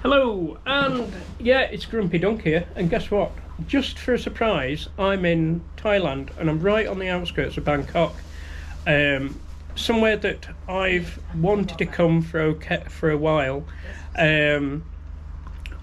Hello, and yeah, it's Grumpy Dunk here, and guess what? Just for a surprise, I'm in Thailand, and I'm right on the outskirts of Bangkok, somewhere that I've wanted to come for a while, and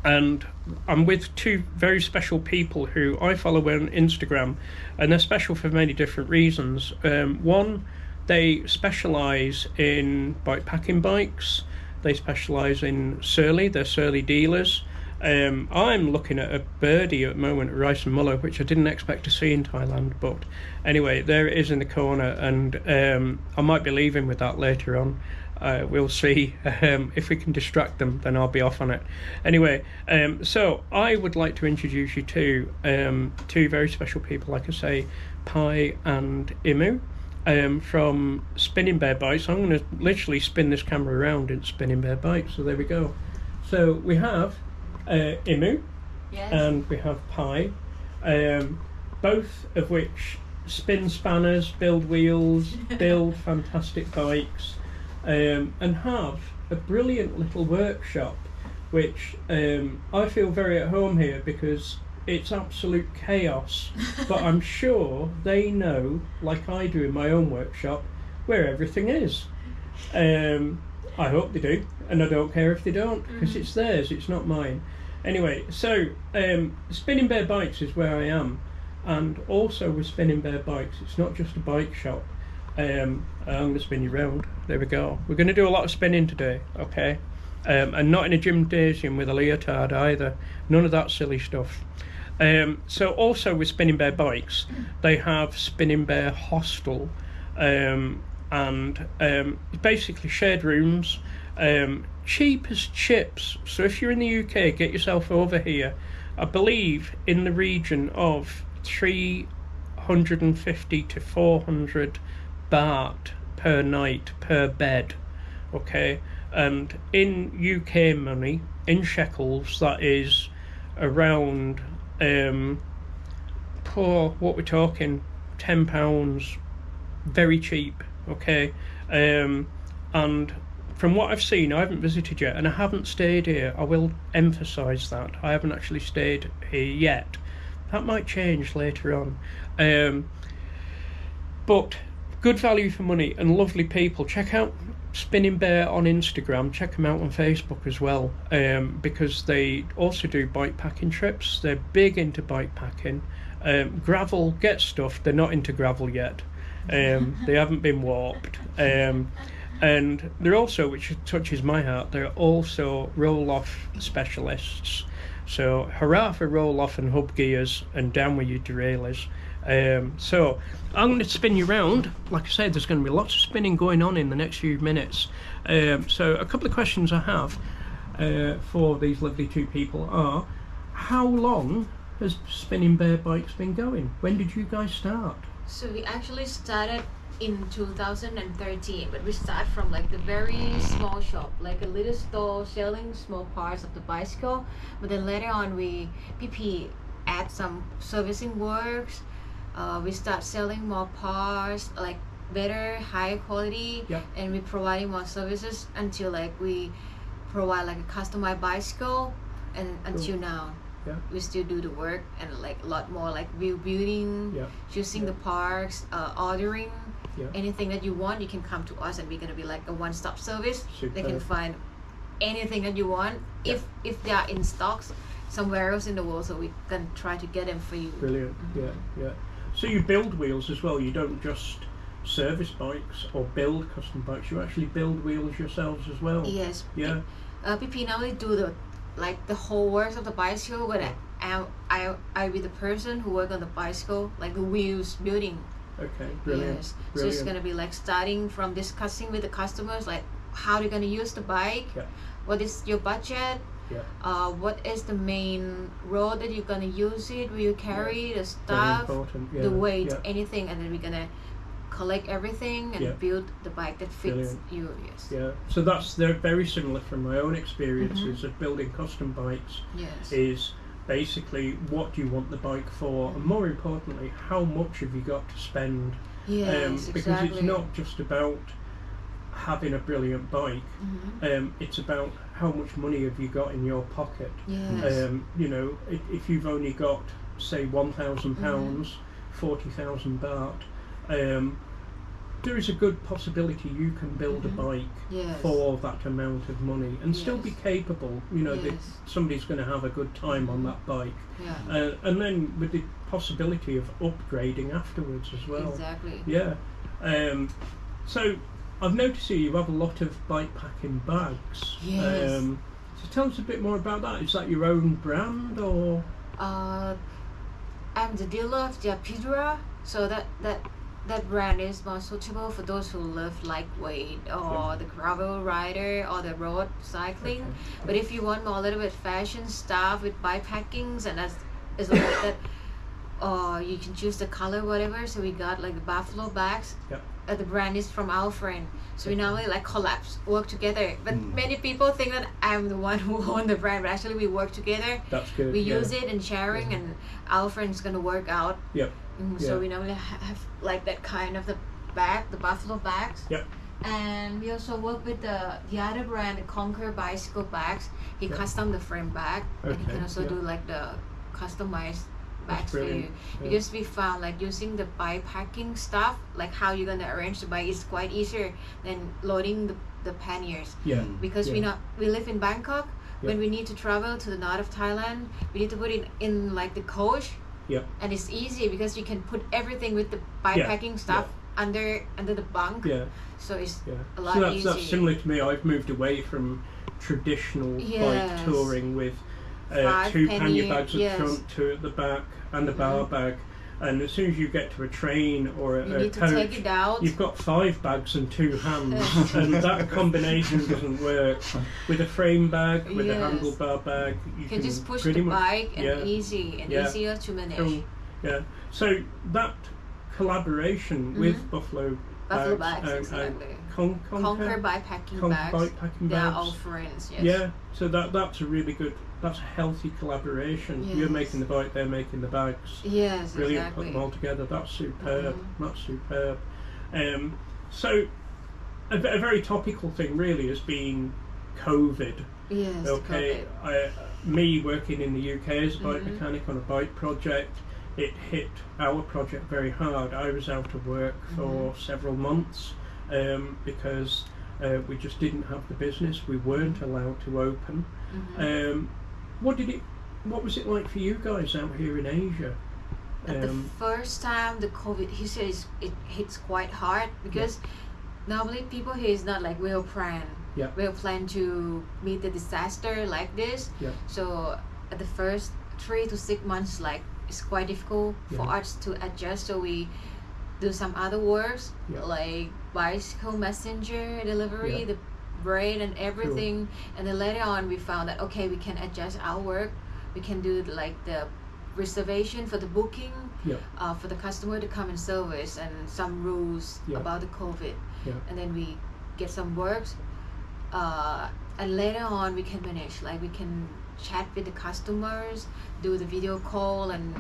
I'm with two very special people who I follow on Instagram, and they're special for many different reasons. One, they specialise in bikepacking bikes. They specialise in Surly, they're Surly dealers. I'm looking at a birdie at the moment, a rice and mullow, which I didn't expect to see in Thailand. But anyway, there it is in the corner, and I might be leaving with that later on. We'll see. If we can distract them, then I'll be off on it. Anyway, so I would like to introduce you to two very special people, like I say, Pai and Imu. From Spinning Bear Bikes. I'm going to literally spin this camera around in Spinning Bear Bikes, so there we go. So we have Imu, yes, and we have Pai, both of which spin spanners, build wheels, build fantastic bikes, and have a brilliant little workshop which I feel very at home here because it's absolute chaos, but I'm sure they know, like I do in my own workshop, where everything is. I hope they do, and I don't care if they don't, because it's theirs, it's not mine. Anyway, so Spinning Bear Bikes is where I am, and also with Spinning Bear Bikes, it's not just a bike shop. I'm going to spin you round. There we go. We're going to do a lot of spinning today, okay? And not in a gymnasium with a leotard either. None of that silly stuff. So also with Spinning Bear Bikes, they have Spinning Bear Hostel, and basically shared rooms, cheap as chips. So if you're in the UK, get yourself over here. I believe in the region of 350 to 400 baht per night per bed, okay? And in UK money, in shekels, that is around what we're talking, £10, very cheap, okay? And from what I've seen, I haven't visited yet, and I haven't stayed here. I will emphasise that I haven't actually stayed here yet. That might change later on, but good value for money and lovely people. Check out Spinning Bear on Instagram, check them out on Facebook as well, because they also do bike packing trips. They're big into bike packing. Gravel, get stuff, they're not into gravel yet. They haven't been warped. And they're also, which touches my heart, they're also roll-off specialists. So hurrah for roll-off and hub gears, and down with your derailleurs. So I'm going to spin you round. Like I said, there's going to be lots of spinning going on in the next few minutes. So a couple of questions I have for these lovely two people are, how long has Spinning Bear Bikes been going? When did you guys start? So we actually started in 2013, but we start from like the very small shop, like a little store selling small parts of the bicycle. But then later on, PP add some servicing works. We start selling more parts, like better, higher quality, yep, and we providing more services until like we provide like a customized bicycle, and until now. Yeah. We still do the work and like a lot more like wheel building, yeah, choosing yeah, the parts, ordering, yeah, anything that you want, you can come to us and we're gonna be like a one-stop service. Superb. They can find anything that you want, Yeah. if they are in stocks somewhere else in the world, so we can try to get them for you. Brilliant. Yeah. So you build wheels as well. You don't just service bikes or build custom bikes. You actually build wheels yourselves as well. Yes. Yeah. PP normally do the whole works of the bicycle, but I be the person who work on the bicycle, like the wheels building. Okay, brilliant. Yes. Brilliant. So it's gonna be like starting from discussing with the customers, like how they're gonna use the bike, Yeah. what is your budget, Yeah. what is the main road that you're gonna use it, will you carry the stuff, Yeah. the weight, Yeah. anything, and then we're gonna collect everything and Yeah. build the bike that fits Brilliant. you. Yes. Yeah. So they're very similar from my own experiences of building custom bikes. Yes. Is basically what do you want the bike for, and more importantly, how much have you got to spend? Yes, because exactly. it's not just about having a brilliant bike. Mm-hmm. It's about how much money have you got in your pocket. Yes. You know, if you've only got, say, £1,000, Mm-hmm. 40,000 baht, there is a good possibility you can build a bike Yes. for that amount of money and still be Yes. capable. You know, that Yes. somebody's going to have a good time on that bike. Yeah. And then with the possibility of upgrading afterwards as well. Exactly. Yeah. So I've noticed here you have a lot of bikepacking bags. Yes. So tell us a bit more about that. Is that your own brand or? I'm the dealer of the Pidra, so that brand is more suitable for those who love lightweight or the gravel rider or the road cycling. Okay. But if you want more a little bit fashion stuff with bikepackings and that's is like that, or you can choose the color whatever. So we got like the buffalo bags. Yep. The brand is from our friend, so we Okay. normally like collabs, work together. But many people think that I'm the one who own the brand, but actually we work together. That's good. We yeah. use it and sharing, and our friend's gonna work out. Yep. So Yeah. we normally have like that kind of the bag, the buffalo bags. Yep. And we also work with the other brand, the Conquer bicycle bags. He custom the frame bag, and he Okay, can also yeah. do like the customized bags for you. brilliant, yeah. Because we found like using the bikepacking stuff, like how you're gonna arrange the bike, is quite easier than loading the panniers. Yeah. Because Yeah. we live in Bangkok. Yeah. When we need to travel to the north of Thailand, we need to put it in like the coach. Yep. And it's easy because you can put everything with the bikepacking stuff under the bunk. Yeah. So it's Yeah. a lot So that's easier. similar to me. I've moved away from traditional Yes. bike touring with 5 two penny, pannier bags at yes. the front, two at the back, and a bar bag. And as soon as you get to a train or You a need to coach, take it out. you've got 5 bags and 2 hands, and that combination doesn't work. With a frame bag, with a Yes. handlebar bag, You can just push pretty the much, bike and yeah. Yeah. easier to manage. Cool. Yeah. So that collaboration with Buffalo Buffalo bags bags, exactly. Conquer bikepacking bags. bikepacking They are bags. all friends. Yes. Yeah, so that's a really good, that's a healthy collaboration. You're Yes. making the bike, they're making the bags. Yes, Brilliant, exactly. put them all together. That's superb. Mhm. That's superb. So a very topical thing really has been COVID. Yes. Okay, COVID. me working in the UK as a bike Mhm. mechanic on a bike project, it hit our project very hard. I was out of work for several months because we just didn't have the business. We weren't allowed to open. Mhm. What was it like for you guys out here in Asia? At the first time the COVID hit, it hits quite hard because normally people here is not like well planned. Yeah. Well planned to meet the disaster like this. Yeah. So at the first 3 to 6 months, like it's quite difficult for Yeah. us to adjust. So we do some other works Yeah. like bicycle messenger delivery, Yeah. the braid and everything. And then later on we found that okay, we can adjust our work. We can do like the reservation for the booking Yeah. for the customer to come and service and some rules Yeah. about the COVID. Yeah. And then we get some works and later on we can manage, like we can chat with the customers, do the video call and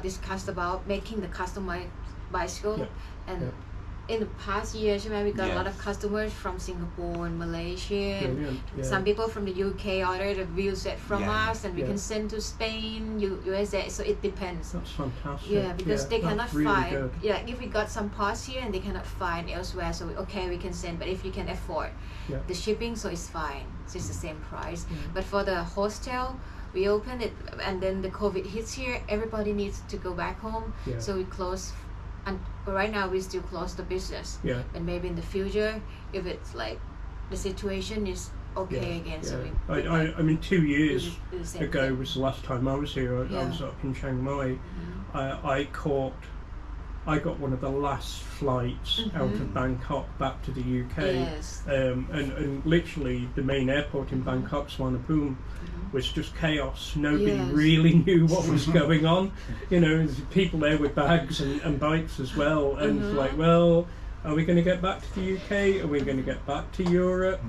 discuss about making the customized bicycle. Yeah. And Yeah. in the past years, we got a lot Yes. of customers from Singapore and Malaysia. And Brilliant. Yeah. some people from the UK ordered a wheel set from Yeah. us, and we Yeah. can send to Spain, USA. So it depends. That's fantastic. Yeah, because they that's cannot really find. good. Yeah, if we got some parts here and they cannot find elsewhere, so we can send. But if you can afford Yeah. the shipping, so it's fine. So it's the same price. Yeah. But for the hostel, we open it, and then the COVID hits here. Everybody needs to go back home, Yeah. so we close. And right now we still close the business. Yeah. And maybe in the future, if it's like the situation is okay again, so we I mean, 2 years do the same ago thing. was the last time I was here. I Yeah. was up in Chiang Mai. Mhm. I got one of the last flights out of Bangkok back to the UK. Yes. And literally the main airport in Bangkok, Suvarnabhumi, was just chaos. Nobody Yes. really knew what was going on. You know, there's people there with bags and bikes as well. And it's like, well, are we going to get back to the UK? Are we going to get back to Europe?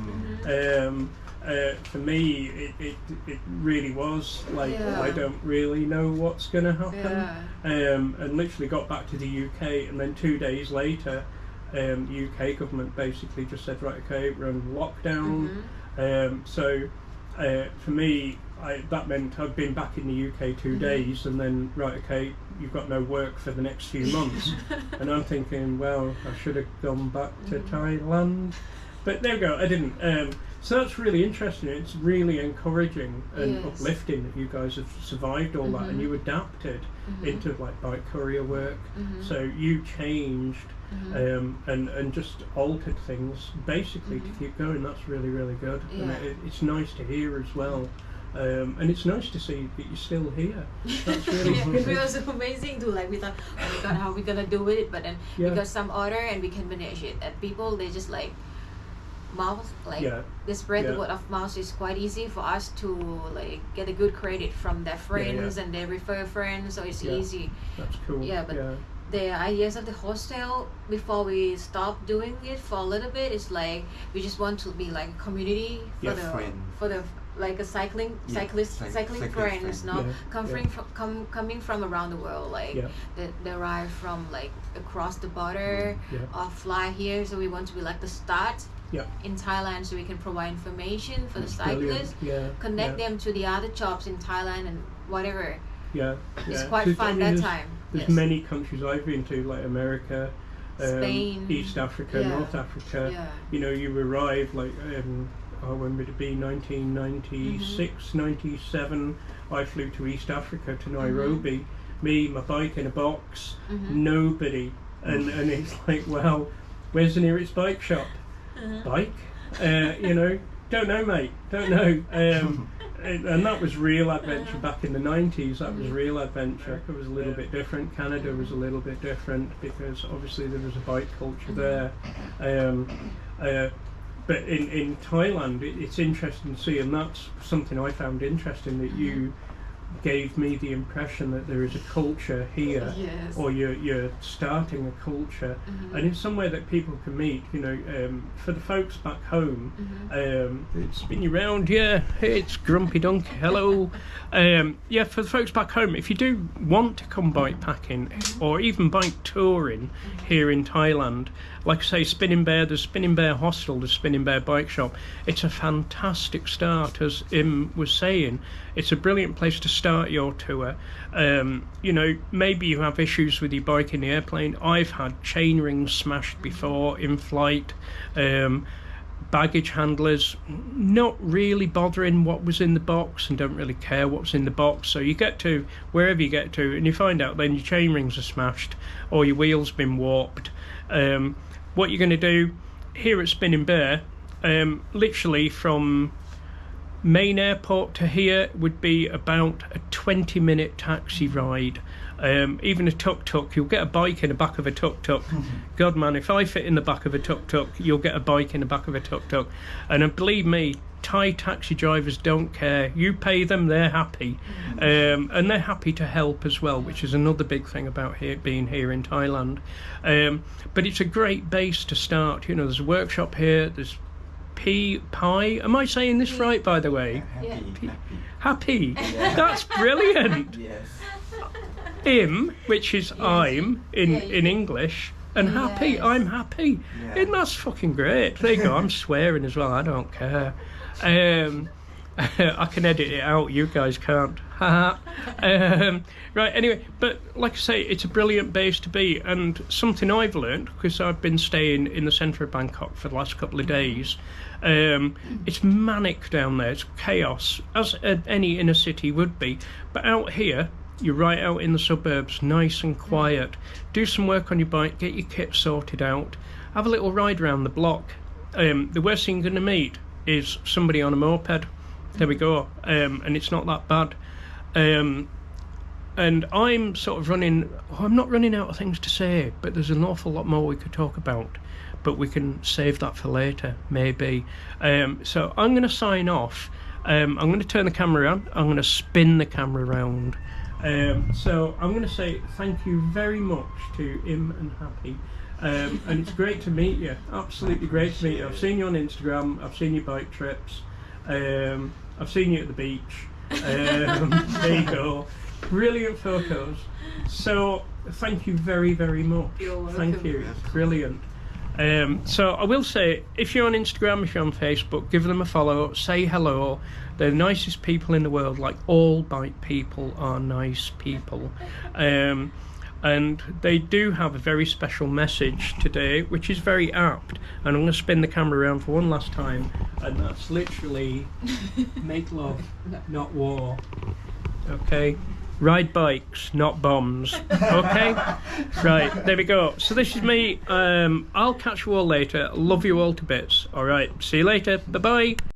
For me, it really was like, Yeah. I don't really know what's going to happen. Yeah. And literally got back to the UK, and then 2 days later, the UK government basically just said, right, okay, we're on lockdown. So for me, that meant I'd been back in the UK 2 days, and then right, okay, you've got no work for the next few months, and I'm thinking, well, I should have gone back to Thailand, but there we go, I didn't. So that's really interesting. It's really encouraging and uplifting that you guys have survived all that, and you adapted into like bike courier work. So you changed and just altered things basically to keep going. That's really, really good. And it's nice to hear as well. And it's nice to see that you're still here. That's really it was amazing too. Like we thought, oh my god, how are we gonna do it? But then we got some order and we can manage it. And people, they just like mouth, like the spread the word of mouth is quite easy for us to like get a good credit from their friends and they refer friends, so it's easy. That's cool. But the ideas of the hostel before we stopped doing it for a little bit is like we just want to be like a community for the like a cycling friends, no, coming from around the world, like they arrive from like across the border or fly here. So we want to be like the start in Thailand, so we can provide information for the cyclists, connect them to the other shops in Thailand and whatever. It's quite fun that time. There's many countries I've been to, like America, Spain, East Africa, North Africa. You know, you arrive like when would it be, 1996, 97, I flew to East Africa, to Nairobi, me, my bike in a box, nobody, and it's like, well, where's the nearest bike shop? Bike? You know, don't know, mate, don't know. And that was real adventure back in the 90s. That was real adventure. It was a little bit different. Canada was a little bit different because obviously there was a bike culture there. But in Thailand, it's interesting to see, and that's something I found interesting, that you gave me the impression that there is a culture here, or you're starting a culture, and it's somewhere that people can meet. You know, for the folks back home, it's spin you round, it's Grumpy Dunk, hello. For the folks back home, if you do want to come bike packing or even bike touring here in Thailand, like I say, Spinning Bear, there's Spinning Bear Hostel, there's Spinning Bear Bike Shop. It's a fantastic start, as Im was saying. It's a brilliant place to start your tour. You know, maybe you have issues with your bike in the airplane. I've had chain rings smashed before in flight. Baggage handlers not really bothering what was in the box and don't really care what's in the box. So you get to wherever you get to and you find out then your chain rings are smashed or your wheel's been warped. What you're going to do here at Spinning Bear, literally from main airport to here would be about a 20-minute taxi ride. Even a tuk-tuk, you'll get a bike in the back of a tuk-tuk. God man, if I fit in the back of a tuk-tuk, you'll get a bike in the back of a tuk-tuk. And believe me, Thai taxi drivers don't care. You pay them, they're happy. And they're happy to help as well, which is another big thing about being here in Thailand. But it's a great base to start. You know, there's a workshop here, there's Pie. Am I saying this right, by the way? Happy. That's brilliant. Im, which is I'm in English, and happy, I'm happy. And that's fucking great. There you go, I'm swearing as well, I don't care. I can edit it out, you guys can't. Right, anyway, but like I say, it's a brilliant base to be, and something I've learned, because I've been staying in the centre of Bangkok for the last couple of days, it's manic down there, it's chaos, as any inner city would be, but out here, you're right out in the suburbs, nice and quiet. Do some work on your bike, get your kit sorted out, have a little ride around the block. The worst thing you're going to meet is somebody on a moped. There we go. And it's not that bad. And I'm sort of I'm not running out of things to say, but there's an awful lot more we could talk about, but we can save that for later, maybe. So I'm going to sign off. I'm going to turn the camera on. I'm going to spin the camera around. So I'm going to say thank you very much to Im and Happy. And it's great to meet you. Absolutely great to meet you. I've seen you on Instagram. I've seen your bike trips. I've seen you at the beach. There you go. Brilliant photos. So thank you very, very much. You're welcome. Thank you. Brilliant. So I will say, if you're on Instagram, if you're on Facebook, give them a follow, say hello. They're the nicest people in the world. Like, all bike people are nice people. And they do have a very special message today, which is very apt. And I'm going to spin the camera around for one last time, and that's literally make love, not war. Okay? Ride bikes, not bombs. Okay? Right, there we go. So this is me. I'll catch you all later. Love you all to bits. Alright, see you later. Bye-bye.